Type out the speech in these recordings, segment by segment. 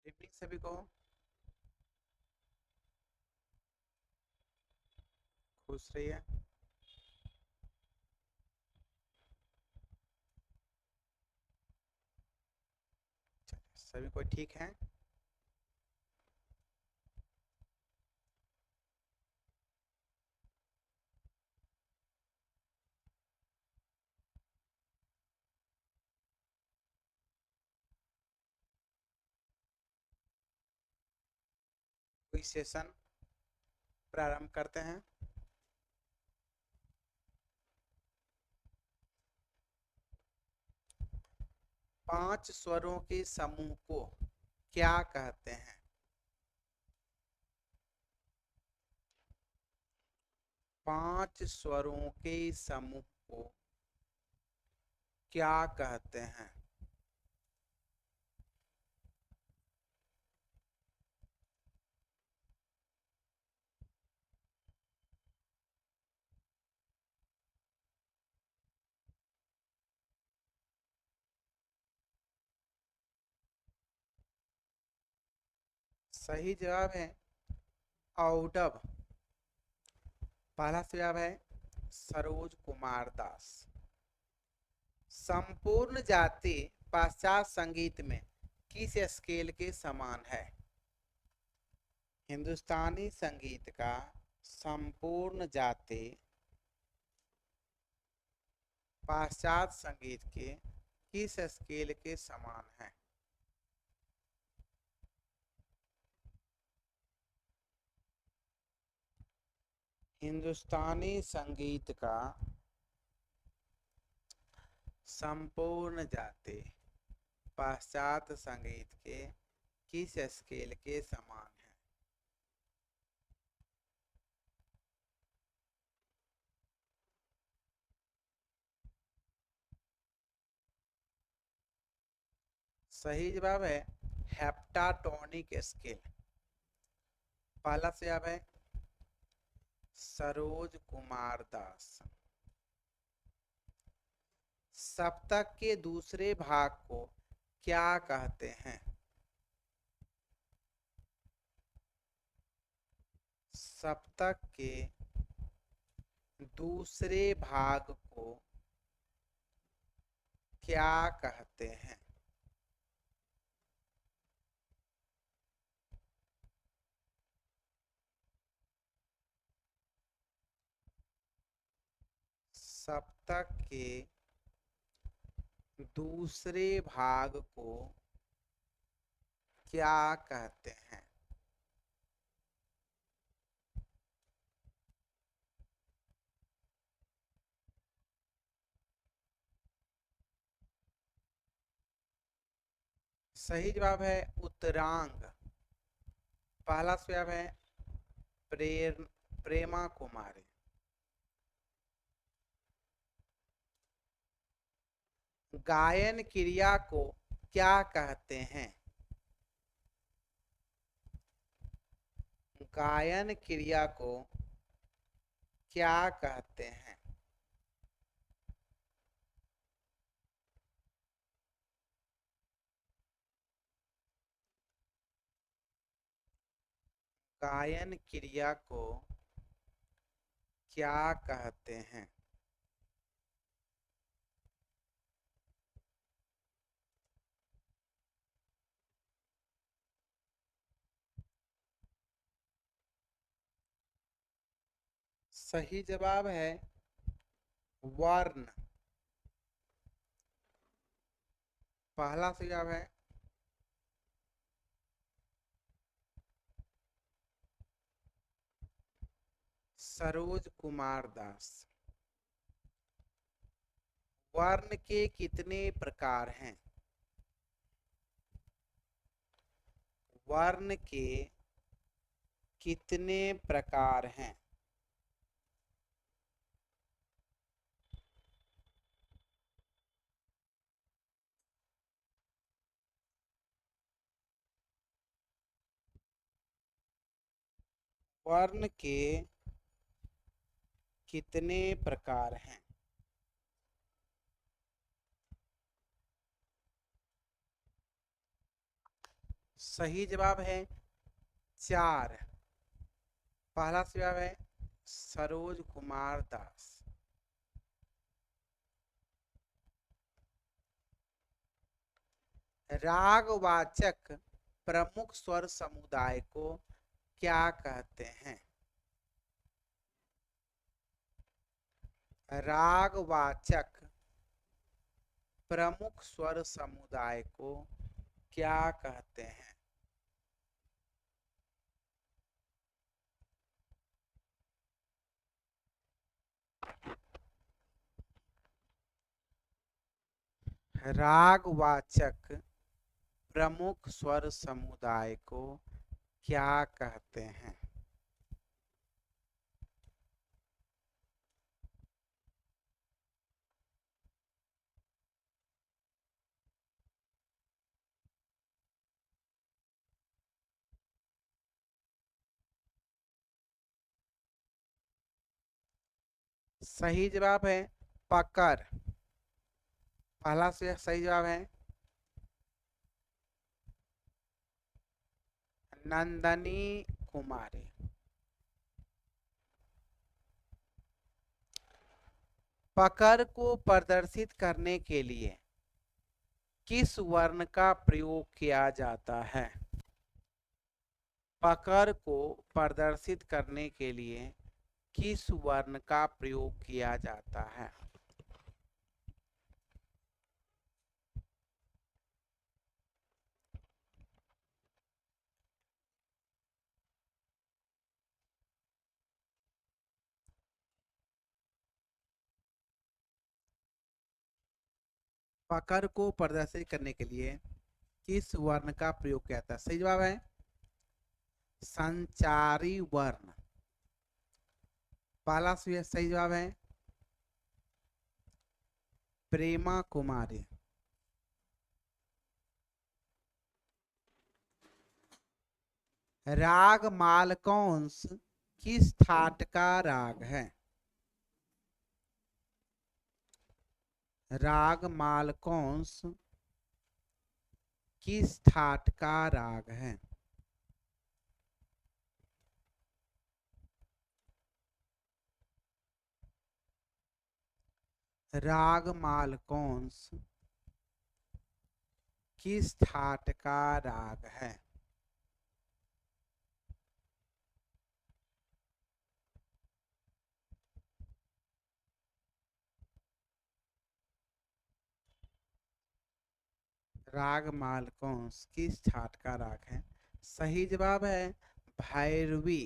Evening सभी को। खुश रहिए। सभी कोई ठीक है। कोई सेशन प्रारंभ करते हैं। पांच स्वरों के समूह को क्या कहते हैं? पांच स्वरों के समूह को क्या कहते हैं? सही जवाब है औडव। पहला जवाब है सरोज कुमार दास। संपूर्ण जाति पाश्चात्य संगीत में किस स्केल के समान है? हिंदुस्तानी संगीत का संपूर्ण जाति पाश्चात्य संगीत के किस स्केल के समान है? हिंदुस्तानी संगीत का संपूर्ण जाति पाश्चात्य संगीत के किस स्केल के समान है? सही जवाब है हेप्टाटोनिक स्केल। पहला जवाब है सरोज कुमार दास। सप्तक के दूसरे भाग को क्या कहते हैं? सप्तक के दूसरे भाग को क्या कहते हैं? सप्तक के दूसरे भाग को क्या कहते हैं? सही जवाब है उत्तरांग। पहला जवाब है प्रेमा कुमारी। गायन क्रिया को क्या कहते हैं? गायन क्रिया को क्या कहते हैं? गायन क्रिया को क्या कहते हैं? सही जवाब है वर्ण। पहला जवाब है सरोज कुमार दास। वर्ण के कितने प्रकार हैं? वर्ण के कितने प्रकार हैं? वर्ण के कितने प्रकार हैं? सही जवाब है 4। पहला जवाब है सरोज कुमार दास। रागवाचक प्रमुख स्वर समुदाय को क्या कहते हैं? रागवाचक प्रमुख स्वर समुदाय को क्या कहते हैं? रागवाचक प्रमुख स्वर समुदाय को क्या कहते हैं? सही जवाब है पकड़। पहला से सही जवाब है नंदनी कुमारी। पकड़ को प्रदर्शित करने के लिए किस वर्ण का प्रयोग किया जाता है? पकड़ को प्रदर्शित करने के लिए किस वर्ण का प्रयोग किया जाता है? पकड़ को प्रदर्शित करने के लिए किस वर्ण का प्रयोग किया जाता है? सही जवाब है संचारी वर्ण। पहला सही जवाब है प्रेमा कुमारी। राग मालकौंस किस ठाट का राग है? राग मालकौंस किस ठाट का राग है? राग मालकौंस किस ठाट का राग है? राग मालकौंस किस ठाट का राग है? सही जवाब है भैरवी।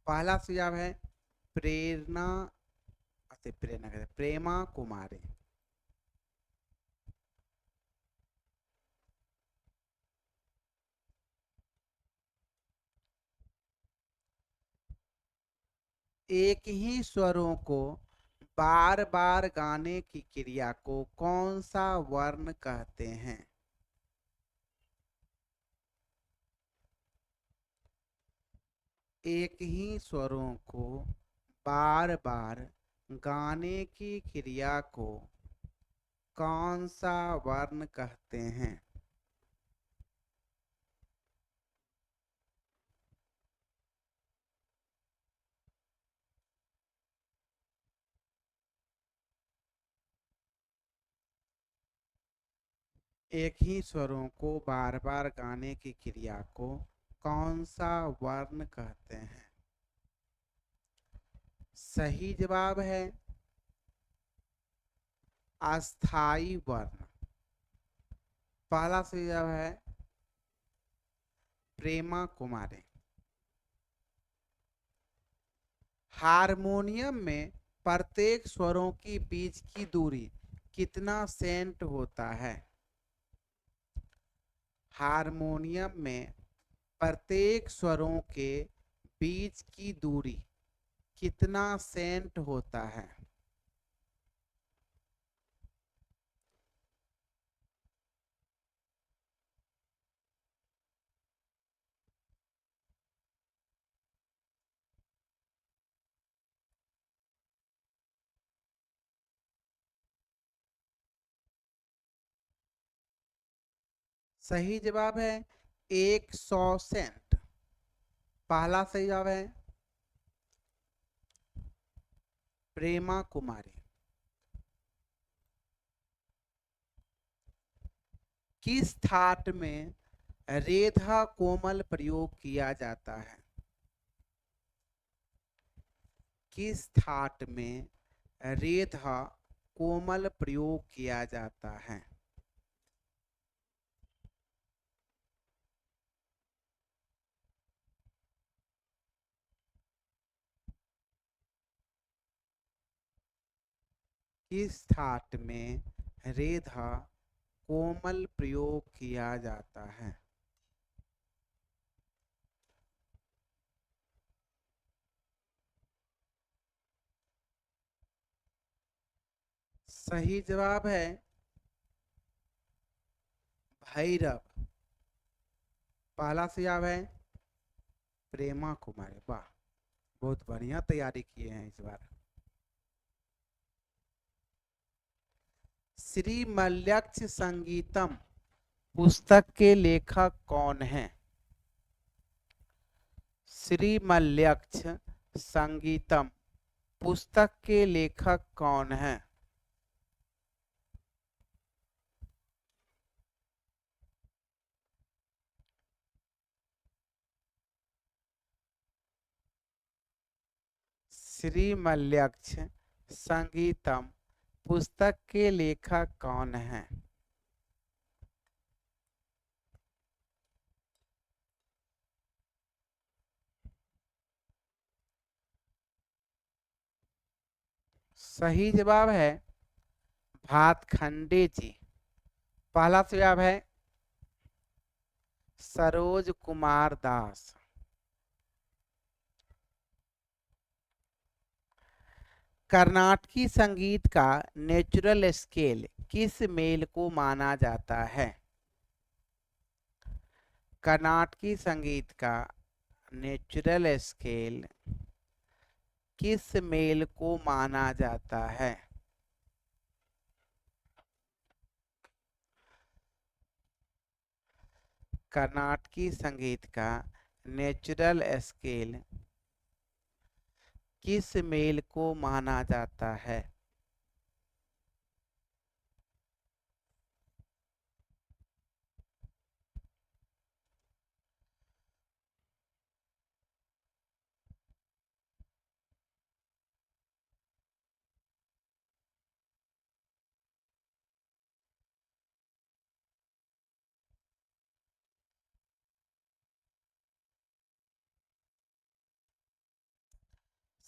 पहला सुझाव है प्रेरणा प्रेरणा कहते प्रेमा कुमारी। एक ही स्वरों को बार बार गाने की क्रिया को कौन सा वर्ण कहते हैं? एक ही स्वरों को बार बार गाने की क्रिया को कौन सा वर्ण कहते हैं? एक ही स्वरों को बार बार गाने की क्रिया को कौन सा वर्ण कहते हैं? सही जवाब है अस्थाई वर्ण। पहला सही जवाब है प्रेमा कुमारी। हारमोनियम में प्रत्येक स्वरों की बीच की दूरी कितना सेंट होता है? हारमोनियम में प्रत्येक स्वरों के बीच की दूरी कितना सेंट होता है? सही जवाब है 100 सेंट। पहला सही जवाब है प्रेमा कुमारी। किस थाट में रेधा कोमल प्रयोग किया जाता है? किस थाट में रेधा कोमल प्रयोग किया जाता है? किस थाट में रेधा कोमल प्रयोग किया जाता है? सही जवाब है भैरव। पहला सही जवाब है प्रेमा कुमारी। वाह, बहुत बढ़िया तैयारी किए हैं इस बार। श्री मल्यक्ष संगीतम पुस्तक के लेखक कौन हैं? श्री मल्यक्ष संगीतम पुस्तक के लेखक कौन हैं? श्री मल्यक्ष संगीतम पुस्तक के लेखक कौन हैं? सही जवाब है भातखंडे जी। पहला जवाब है सरोज कुमार दास। कर्नाटकी संगीत का नेचुरल स्केल किस मेल को माना जाता है? कर्नाटकी संगीत का नेचुरल स्केल किस मेल को माना जाता है? कर्नाटकी संगीत का नेचुरल स्केल किस मेल को माना जाता है?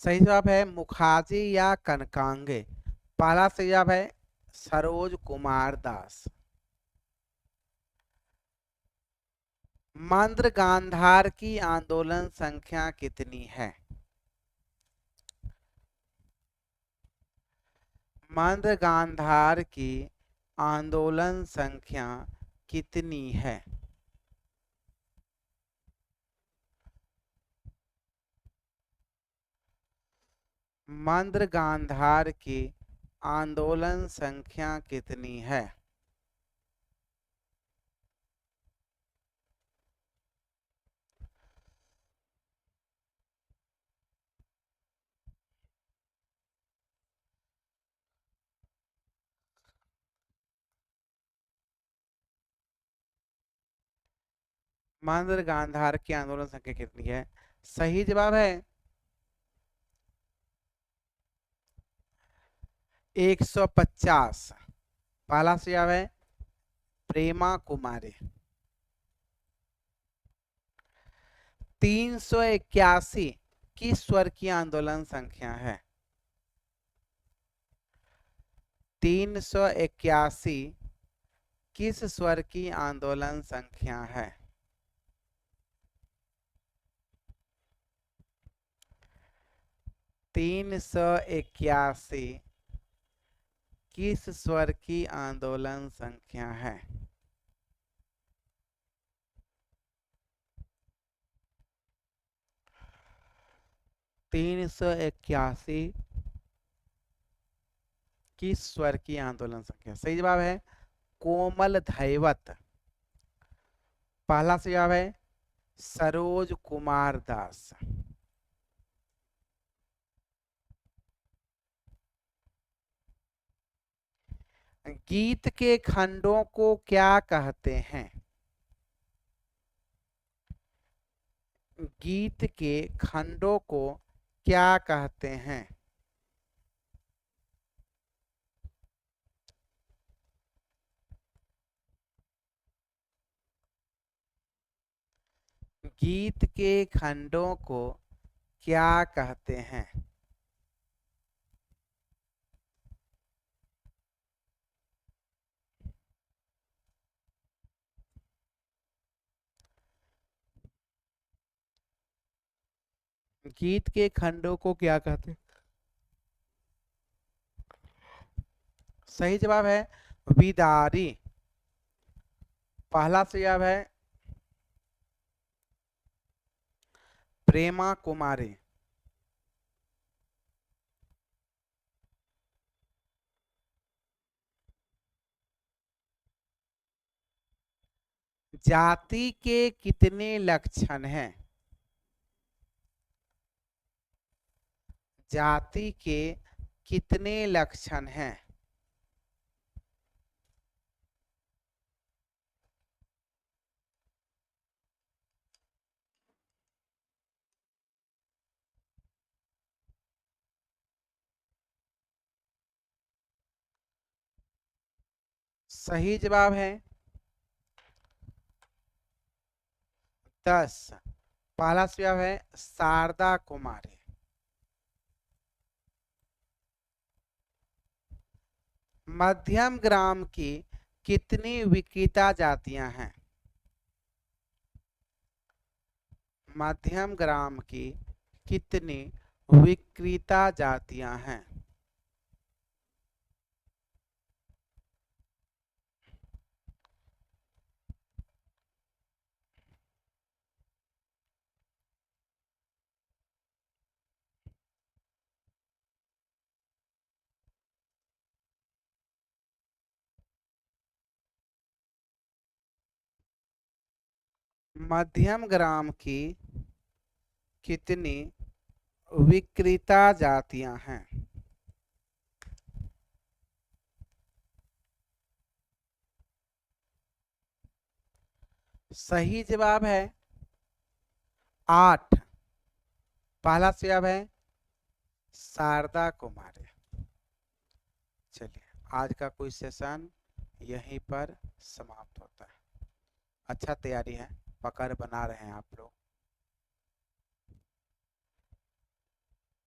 सही जवाब है मुखार्जी या कनकांगे। पहला सही जवाब है सरोज कुमार दास। मंद्र गांधार की आंदोलन संख्या कितनी है? मंद्र गांधार की आंदोलन संख्या कितनी है? मंद्र गांधार की आंदोलन संख्या कितनी है? मंद्र गांधार की आंदोलन संख्या कितनी है? सही जवाब है 150। पहला जवाब है प्रेमा कुमारी। 381 किस स्वर की आंदोलन संख्या है? 381 किस स्वर की आंदोलन संख्या है? 381 किस स्वर की आंदोलन संख्या है? 381 किस स्वर की आंदोलन संख्या? सही जवाब है कोमल धैवत। पहला जवाब है सरोज कुमार दास। गीत के खंडों को क्या कहते हैं? गीत के खंडों को क्या कहते हैं? गीत के खंडों को क्या कहते हैं? गीत के खंडों को क्या कहते हैं? सही जवाब है विदारी। पहला जवाब है प्रेमा कुमारी। जाति के कितने लक्षण हैं? जाति के कितने लक्षण हैं? सही जवाब है 10। पहला जवाब है शारदा कुमारी। मध्यम ग्राम की कितनी विक्रेता जातियां हैं? मध्यम ग्राम की कितनी विक्रेता जातियां हैं? मध्यम ग्राम की कितनी विक्रेता जातियां हैं? सही जवाब है 8। पहला जवाब है शारदा कुमारी। चलिए आज का कोई सेशन यहीं पर समाप्त होता है। अच्छा तैयारी है, पकड़ बना रहे हैं आप लोग।